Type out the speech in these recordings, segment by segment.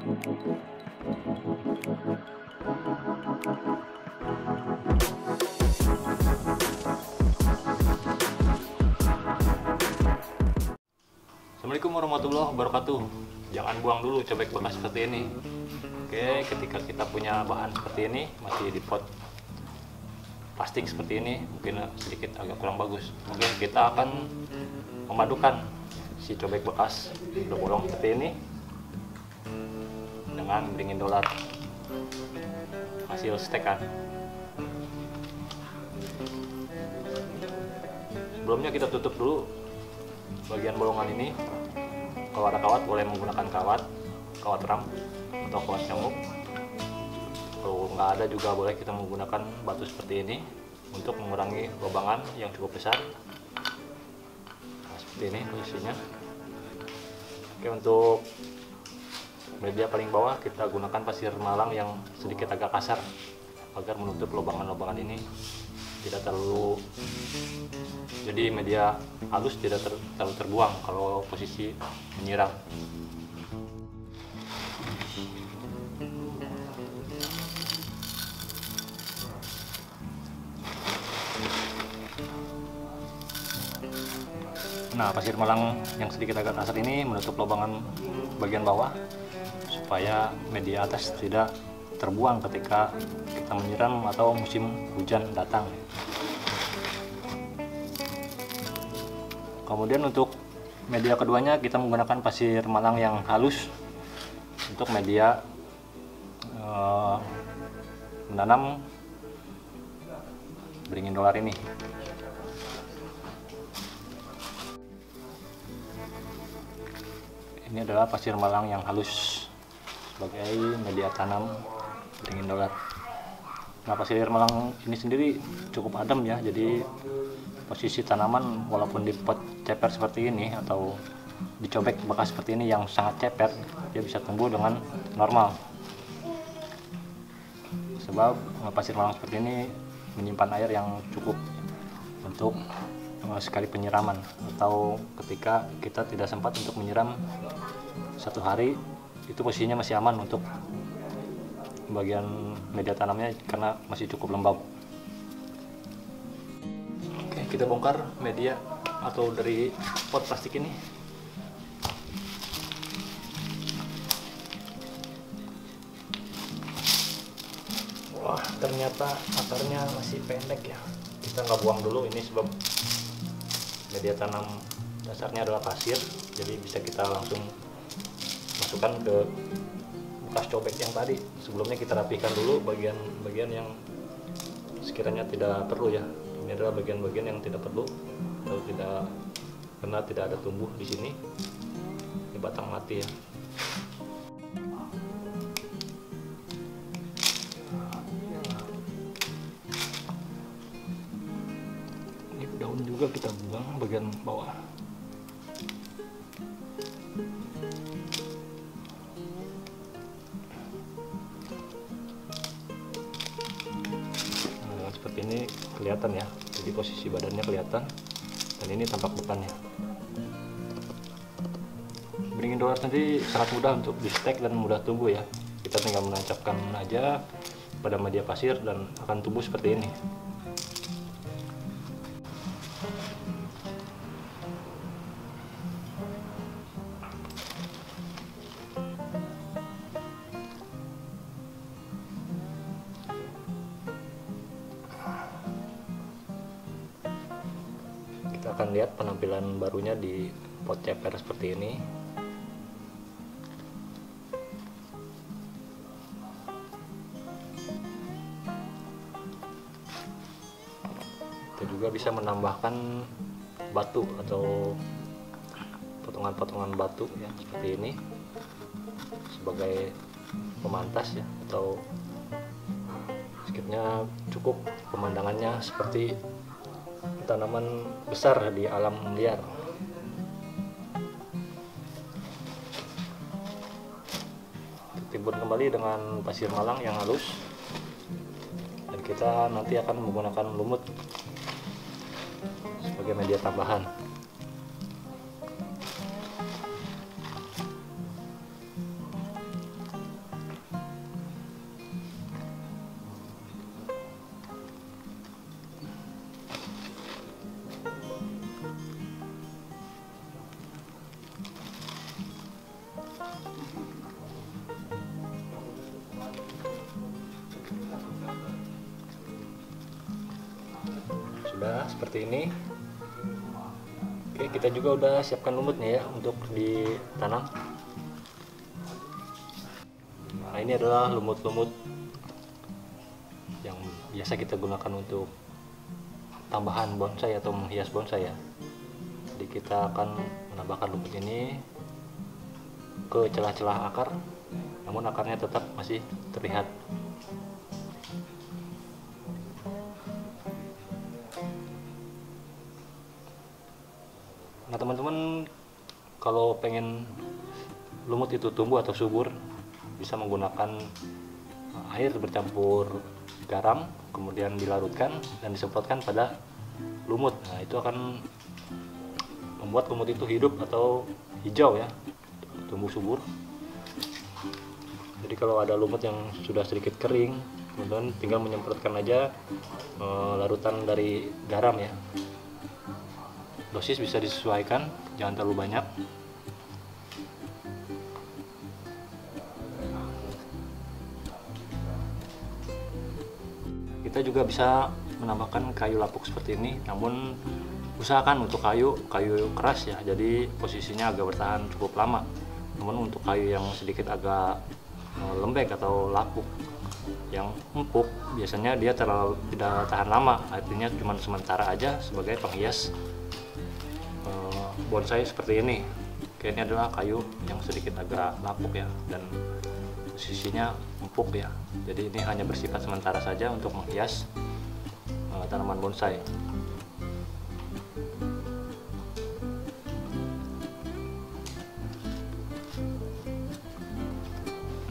Assalamualaikum warahmatullahi wabarakatuh. Jangan buang dulu cobek bekas seperti ini. Oke, ketika kita punya bahan seperti ini masih di pot plastik seperti ini, mungkin sedikit agak kurang bagus. Mungkin kita akan memadukan si cobek bekas berbolong seperti ini dengan beringin dolar hasil stekan. Sebelumnya kita tutup dulu bagian bolongan ini. Kalau ada kawat boleh menggunakan kawat ram atau kawat nyamuk. Kalau nggak ada juga boleh kita menggunakan batu seperti ini untuk mengurangi lubangan yang cukup besar. Nah, seperti ini posisinya. Oke, untuk media paling bawah kita gunakan pasir malang yang sedikit agak kasar agar menutup lubangan-lubangan ini tidak terlalu, jadi media halus tidak terlalu terbuang kalau posisi menyiram. Nah, pasir malang yang sedikit agak kasar ini menutup lubangan bagian bawah supaya media atas tidak terbuang ketika kita menyiram atau musim hujan datang. Kemudian untuk media keduanya kita menggunakan pasir malang yang halus untuk media menanam beringin dolar ini. Ini adalah pasir malang yang halus sebagai media tanam beringin dolar. Nah, pasir malang ini sendiri cukup adem ya, jadi posisi tanaman walaupun di pot ceper seperti ini atau dicobek bekas seperti ini yang sangat ceper, dia bisa tumbuh dengan normal. Sebab pasir malang seperti ini menyimpan air yang cukup untuk sekali penyiraman, atau ketika kita tidak sempat untuk menyiram satu hari, itu posisinya masih aman untuk bagian media tanamnya karena masih cukup lembab. Oke, kita bongkar media atau dari pot plastik ini. Wah, ternyata akarnya masih pendek ya. Kita nggak buang dulu ini sebab media tanam dasarnya adalah pasir, jadi bisa kita langsung masukkan ke bekas cobek yang tadi. Sebelumnya kita rapikan dulu bagian-bagian yang sekiranya tidak perlu ya. Ini adalah bagian-bagian yang tidak perlu atau tidak, karena tidak ada tumbuh di sini. Ini batang mati ya. Ini daun juga kita buang bagian bawah. Seperti ini kelihatan ya, jadi posisi badannya kelihatan dan ini tampak depannya. Beringin dolar sendiri sangat mudah untuk di stek dan mudah tumbuh ya. Kita tinggal menancapkan aja pada media pasir dan akan tumbuh seperti ini. Kita akan lihat penampilan barunya di pot ceper seperti ini. Kita juga bisa menambahkan batu atau potongan-potongan batu ya seperti ini sebagai pemantas ya, atau sedikitnya cukup pemandangannya seperti tanaman besar di alam liar. Timbun kembali dengan pasir malang yang halus, dan kita nanti akan menggunakan lumut sebagai media tambahan. Sudah seperti ini. Oke, kita juga udah siapkan lumutnya ya untuk ditanam. Nah, ini adalah lumut-lumut yang biasa kita gunakan untuk tambahan bonsai atau menghias bonsai ya. Jadi kita akan menambahkan lumut ini ke celah-celah akar, namun akarnya tetap masih terlihat. Nah teman-teman, kalau pengen lumut itu tumbuh atau subur, bisa menggunakan air bercampur garam, kemudian dilarutkan dan disemprotkan pada lumut. Nah itu akan membuat lumut itu hidup atau hijau ya, tumbuh subur. Jadi kalau ada lumut yang sudah sedikit kering, kemudian tinggal menyemprotkan aja larutan dari garam ya. Dosis bisa disesuaikan, jangan terlalu banyak. Kita juga bisa menambahkan kayu lapuk seperti ini, namun usahakan untuk kayu keras ya, jadi posisinya agak bertahan cukup lama. Namun untuk kayu yang sedikit agak lembek atau lapuk, yang empuk, biasanya dia tidak tahan lama, artinya cuma sementara aja sebagai penghias bonsai seperti ini. Oke, ini adalah kayu yang sedikit agak lapuk ya, dan posisinya empuk ya. Jadi ini hanya bersifat sementara saja untuk menghias tanaman bonsai.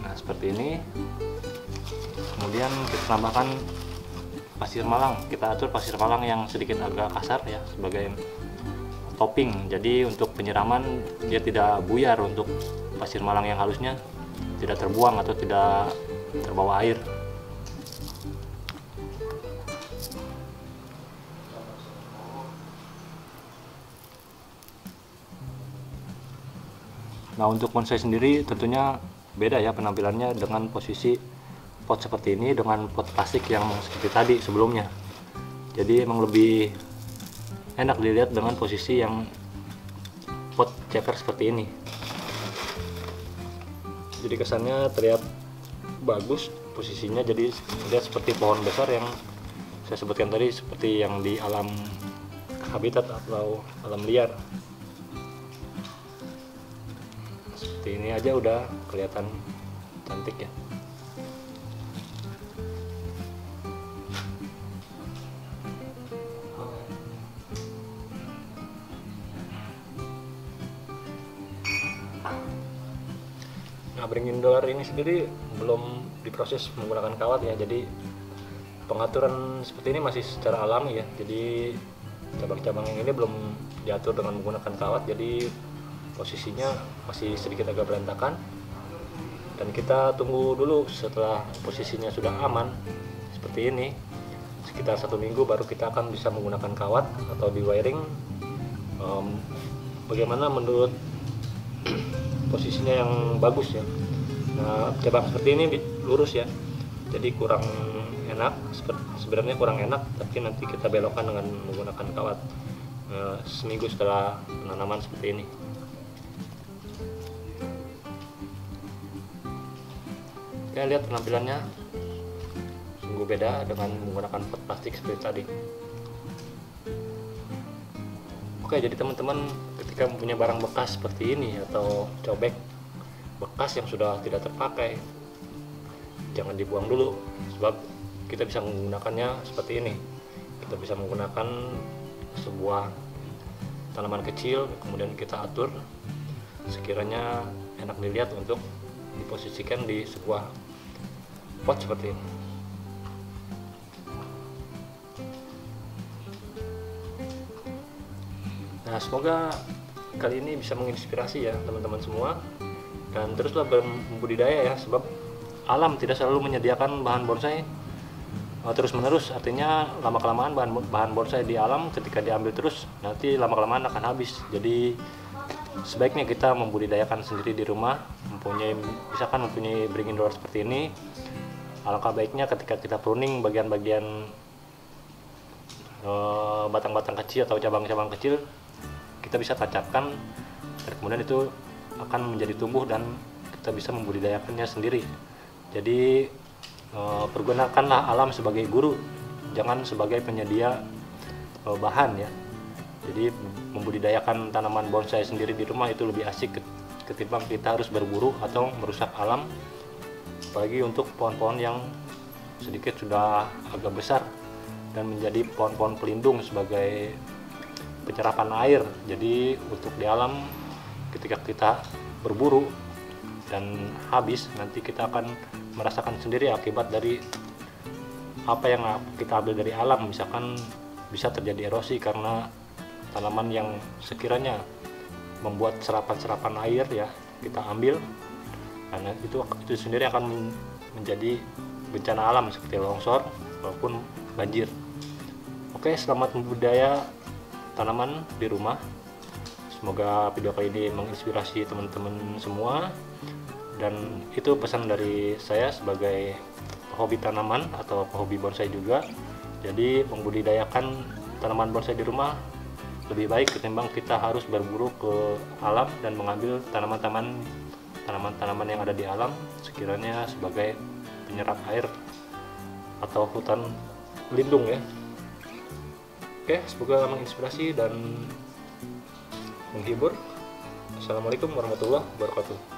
Nah seperti ini. Kemudian kita tambahkan pasir malang. Kita atur pasir malang yang sedikit agak kasar ya sebagai topping. Jadi untuk penyiraman dia tidak buyar, untuk pasir malang yang halusnya tidak terbuang atau tidak terbawa air. Nah untuk bonsai sendiri tentunya beda ya penampilannya dengan posisi pot seperti ini dengan pot plastik yang seperti tadi sebelumnya. Jadi emang lebih enak dilihat dengan posisi yang pot ceper seperti ini. Jadi kesannya terlihat bagus posisinya, jadi lihat seperti pohon besar yang saya sebutkan tadi, seperti yang di alam habitat atau alam liar. Seperti ini aja udah kelihatan cantik ya. Nah, beringin dolar ini sendiri belum diproses menggunakan kawat ya, jadi pengaturan seperti ini masih secara alami ya. Jadi cabang-cabang yang ini belum diatur dengan menggunakan kawat, jadi posisinya masih sedikit agak berantakan. Dan kita tunggu dulu setelah posisinya sudah aman seperti ini, sekitar 1 minggu baru kita akan bisa menggunakan kawat atau di wiring. Bagaimana menurut posisinya yang bagus ya. Nah cabang seperti ini lurus ya, jadi kurang enak, sebenarnya kurang enak, tapi nanti kita belokkan dengan menggunakan kawat seminggu setelah penanaman seperti ini. Kita lihat penampilannya sungguh beda dengan menggunakan pot plastik seperti tadi. Oke, jadi teman-teman ketika mempunyai barang bekas seperti ini atau cobek bekas yang sudah tidak terpakai, jangan dibuang dulu, sebab kita bisa menggunakannya seperti ini. Kita bisa menggunakan sebuah tanaman kecil, kemudian kita atur sekiranya enak dilihat untuk diposisikan di sebuah pot seperti ini. Nah semoga kali ini bisa menginspirasi ya teman-teman semua, dan teruslah berbudidaya ya, sebab alam tidak selalu menyediakan bahan bonsai terus menerus. Artinya lama kelamaan bahan bonsai di alam ketika diambil terus nanti lama kelamaan akan habis. Jadi sebaiknya kita membudidayakan sendiri di rumah, mempunyai beringin luar seperti ini, alangkah baiknya ketika kita pruning bagian-bagian batang-batang kecil atau cabang-cabang kecil, kita bisa tancapkan, dan kemudian itu akan menjadi tumbuh dan kita bisa membudidayakannya sendiri. Jadi pergunakanlah alam sebagai guru, jangan sebagai penyedia bahan ya. Jadi membudidayakan tanaman bonsai sendiri di rumah itu lebih asik ketimbang kita harus berburu atau merusak alam, apalagi untuk pohon-pohon yang sedikit sudah agak besar dan menjadi pohon-pohon pelindung sebagai penyerapan air. Jadi untuk di alam ketika kita berburu dan habis, nanti kita akan merasakan sendiri akibat dari apa yang kita ambil dari alam. Misalkan bisa terjadi erosi karena tanaman yang sekiranya membuat serapan-serapan air ya kita ambil, karena itu sendiri akan menjadi bencana alam seperti longsor maupun banjir. Oke, selamat membudidaya tanaman di rumah. Semoga video kali ini menginspirasi teman-teman semua, dan itu pesan dari saya sebagai hobi tanaman atau hobi bonsai juga. Jadi membudidayakan tanaman bonsai di rumah lebih baik ketimbang kita harus berburu ke alam dan mengambil tanaman-tanaman yang ada di alam sekiranya sebagai penyerap air atau hutan lindung ya. Oke, semoga menginspirasi dan menghibur. Assalamualaikum warahmatullahi wabarakatuh.